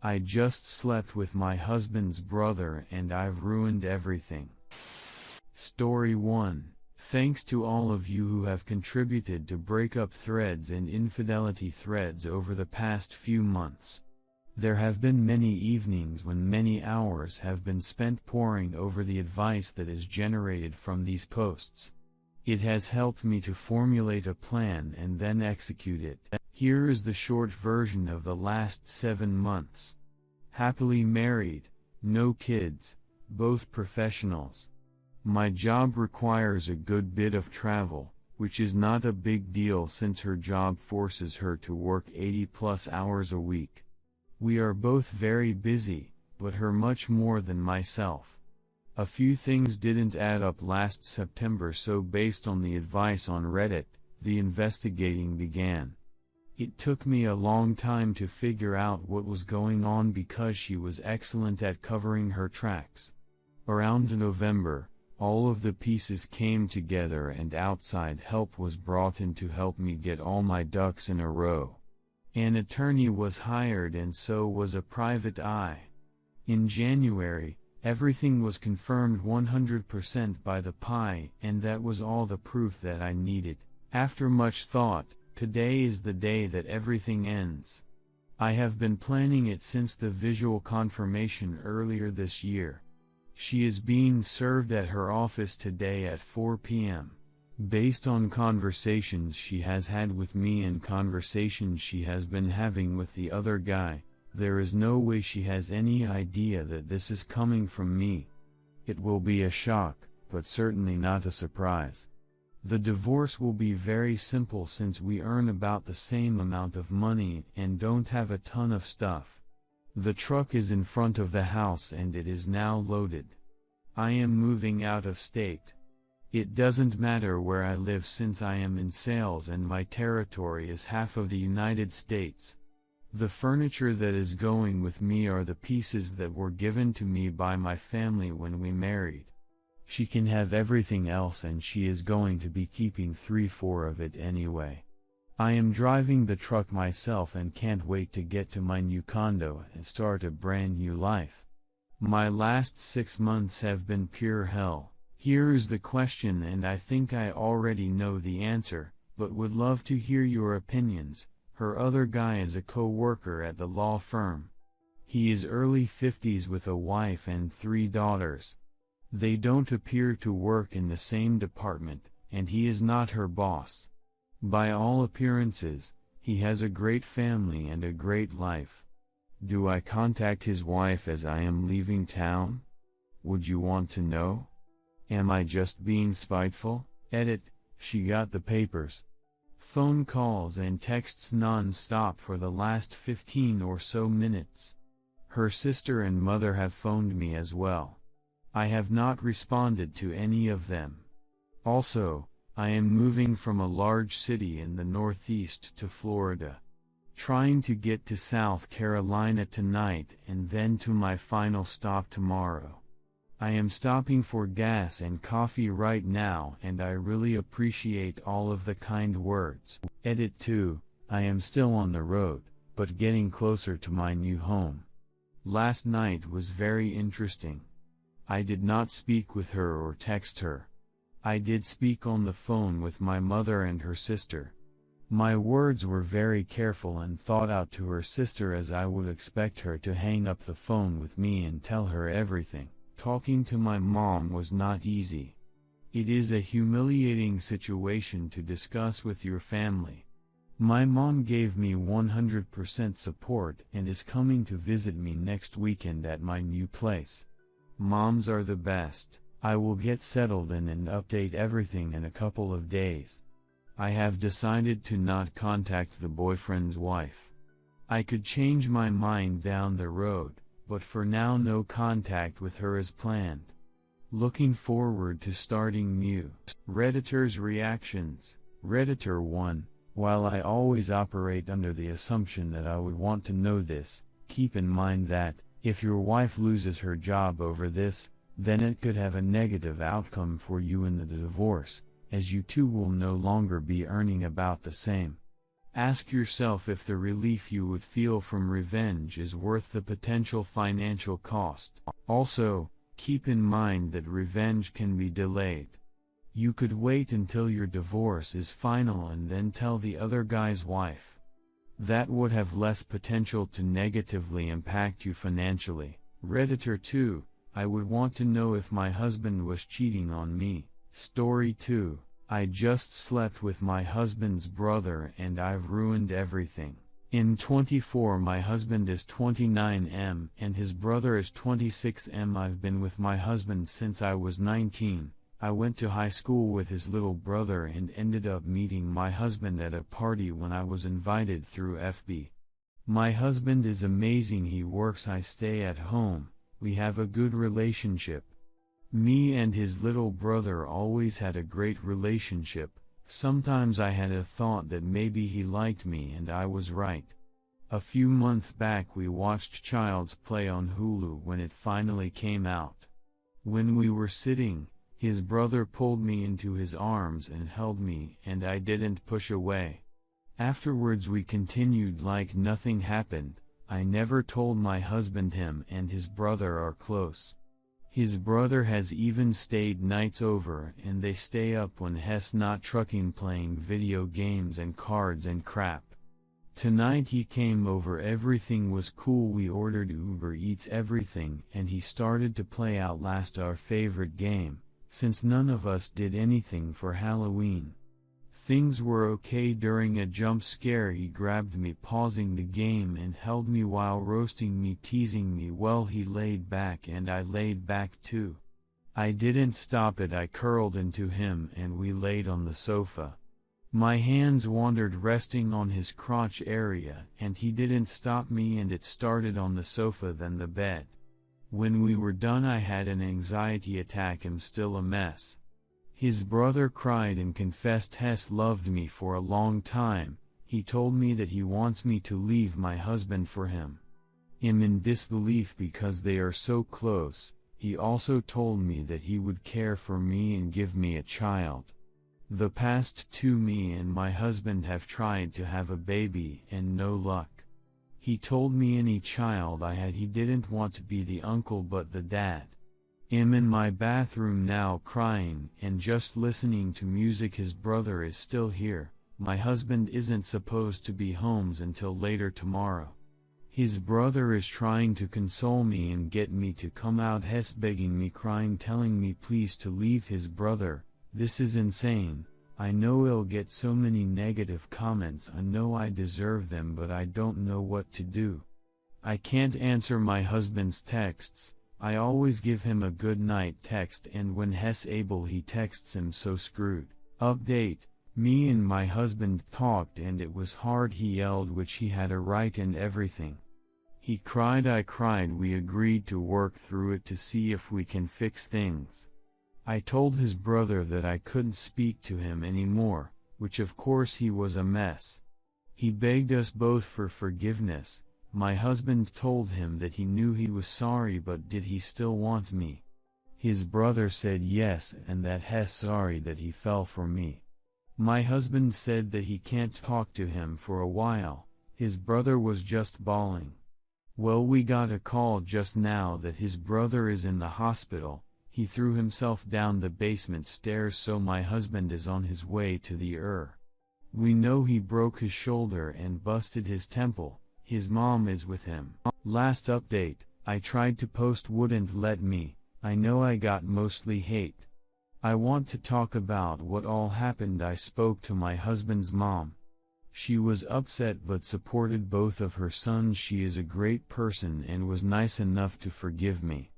I just slept with my husband's brother and I've ruined everything. Story 1. Thanks to all of you who have contributed to breakup threads and infidelity threads over the past few months. There have been many evenings when many hours have been spent poring over the advice that is generated from these posts. It has helped me to formulate a plan and then execute it. Here is the short version of the last 7 months. Happily married, no kids, both professionals. My job requires a good bit of travel, which is not a big deal since her job forces her to work 80+ hours a week. We are both very busy, but her much more than myself. A few things didn't add up last September, so based on the advice on Reddit, the investigating began. It took me a long time to figure out what was going on because she was excellent at covering her tracks. Around November, all of the pieces came together and outside help was brought in to help me get all my ducks in a row. An attorney was hired and so was a private eye. In January, everything was confirmed 100% by the PI, and that was all the proof that I needed. After much thought, today is the day that everything ends. I have been planning it since the visual confirmation earlier this year. She is being served at her office today at 4 p.m. Based on conversations she has had with me and conversations she has been having with the other guy, there is no way she has any idea that this is coming from me. It will be a shock, but certainly not a surprise. The divorce will be very simple since we earn about the same amount of money and don't have a ton of stuff. The truck is in front of the house and it is now loaded. I am moving out of state. It doesn't matter where I live since I am in sales and my territory is half of the United States. The furniture that is going with me are the pieces that were given to me by my family when we married. She can have everything else and she is going to be keeping 3/4 of it anyway. I am driving the truck myself and can't wait to get to my new condo and start a brand new life. My last 6 months have been pure hell. Here is the question, and I think I already know the answer, but would love to hear your opinions. Her other guy is a co-worker at the law firm. He is early 50s with a wife and 3 daughters. They don't appear to work in the same department, and he is not her boss. By all appearances, he has a great family and a great life. Do I contact his wife as I am leaving town? Would you want to know? Am I just being spiteful? Edit, she got the papers. Phone calls and texts non-stop for the last 15 or so minutes. Her sister and mother have phoned me as well. I have not responded to any of them. Also, I am moving from a large city in the Northeast to Florida. Trying to get to South Carolina tonight and then to my final stop tomorrow. I am stopping for gas and coffee right now and I really appreciate all of the kind words. Edit 2, I am still on the road, but getting closer to my new home. Last night was very interesting. I did not speak with her or text her. I did speak on the phone with my mother and her sister. My words were very careful and thought out to her sister as I would expect her to hang up the phone with me and tell her everything. Talking to my mom was not easy. It is a humiliating situation to discuss with your family. My mom gave me 100% support and is coming to visit me next weekend at my new place. Moms are the best. I will get settled in and update everything in a couple of days. I have decided to not contact the boyfriend's wife. I could change my mind down the road, but for now no contact with her is planned. Looking forward to starting new. Redditor's reactions. Redditor 1, while I always operate under the assumption that I would want to know this, keep in mind that, if your wife loses her job over this, then it could have a negative outcome for you in the divorce, as you two will no longer be earning about the same. Ask yourself if the relief you would feel from revenge is worth the potential financial cost. Also, keep in mind that revenge can be delayed. You could wait until your divorce is final and then tell the other guy's wife. That would have less potential to negatively impact you financially. Redditor 2, I would want to know if my husband was cheating on me. Story 2, I just slept with my husband's brother and I've ruined everything. In 24 my husband is 29M and his brother is 26M. I've been with my husband since I was 19. I went to high school with his little brother and ended up meeting my husband at a party when I was invited through FB. My husband is amazing. He works, I stay at home, we have a good relationship. Me and his little brother always had a great relationship. Sometimes I had a thought that maybe he liked me and I was right. A few months back we watched Child's Play on Hulu when it finally came out. When we were sitting, his brother pulled me into his arms and held me and I didn't push away. Afterwards we continued like nothing happened. I never told my husband. Him and his brother are close. His brother has even stayed nights over and they stay up when Hess not trucking playing video games and cards and crap. Tonight he came over, everything was cool, we ordered Uber Eats everything and he started to play Outlast, our favorite game, since none of us did anything for Halloween. Things were okay. During a jump scare he grabbed me pausing the game and held me while roasting me, teasing me. Well, he laid back and I laid back too. I didn't stop it, I curled into him and we laid on the sofa. My hands wandered resting on his crotch area and he didn't stop me and it started on the sofa then the bed. When we were done I had an anxiety attack. I'm still a mess. His brother cried and confessed Hess loved me for a long time. He told me that he wants me to leave my husband for him. I'm in disbelief because they are so close. He also told me that he would care for me and give me a child. The past 2 me and my husband have tried to have a baby and no luck. He told me any child I had he didn't want to be the uncle but the dad. I'm in my bathroom now crying and just listening to music. His brother is still here. My husband isn't supposed to be home until later tomorrow. His brother is trying to console me and get me to come out. Hess begging me, crying, telling me please to leave his brother. This is insane. I know I'll get so many negative comments. I know I deserve them, but I don't know what to do. I can't answer my husband's texts. I always give him a good night text and when Hess able he texts him, so screwed. Update, me and my husband talked and it was hard. He yelled, which he had a right, and everything. He cried, I cried. We agreed to work through it to see if we can fix things. I told his brother that I couldn't speak to him anymore, which of course he was a mess. He begged us both for forgiveness. My husband told him that he knew he was sorry, but did he still want me? His brother said yes and that Hess sorry that he fell for me. My husband said that he can't talk to him for a while. His brother was just bawling. Well, we got a call just now that his brother is in the hospital. He threw himself down the basement stairs, so my husband is on his way to the ER. We know he broke his shoulder and busted his temple. His mom is with him. Last update, I tried to post, wouldn't let me. I know I got mostly hate. I want to talk about what all happened. I spoke to my husband's mom. She was upset but supported both of her sons. She is a great person and was nice enough to forgive me.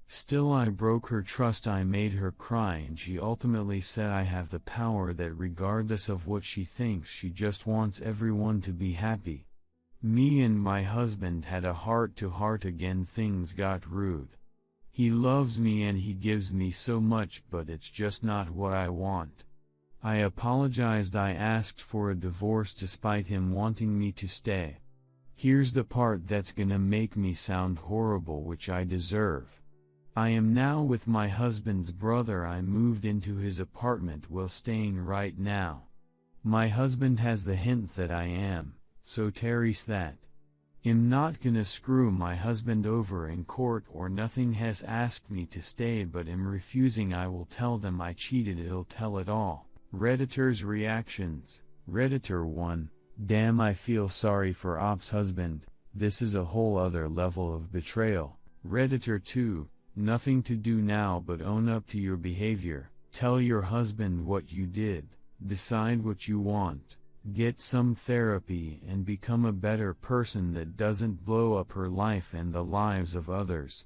Still, I broke her trust. I made her cry and she ultimately said I have the power, that regardless of what she thinks, she just wants everyone to be happy. Me and my husband had a heart-to-heart again. Things got rude. He loves me and he gives me so much, but it's just not what I want. I apologized. I asked for a divorce despite him wanting me to stay. Here's the part that's gonna make me sound horrible, which I deserve. I am now with my husband's brother. I moved into his apartment while staying right now. My husband has the hint that I am, so Terry's that. I'm not gonna screw my husband over in court or nothing has asked me to stay but I'm refusing. I will tell them I cheated, I'll tell it all. Redditor's reactions. Redditor 1, damn, I feel sorry for Op's husband, this is a whole other level of betrayal. Redditor 2, nothing to do now but own up to your behavior, tell your husband what you did, decide what you want, get some therapy and become a better person that doesn't blow up her life and the lives of others.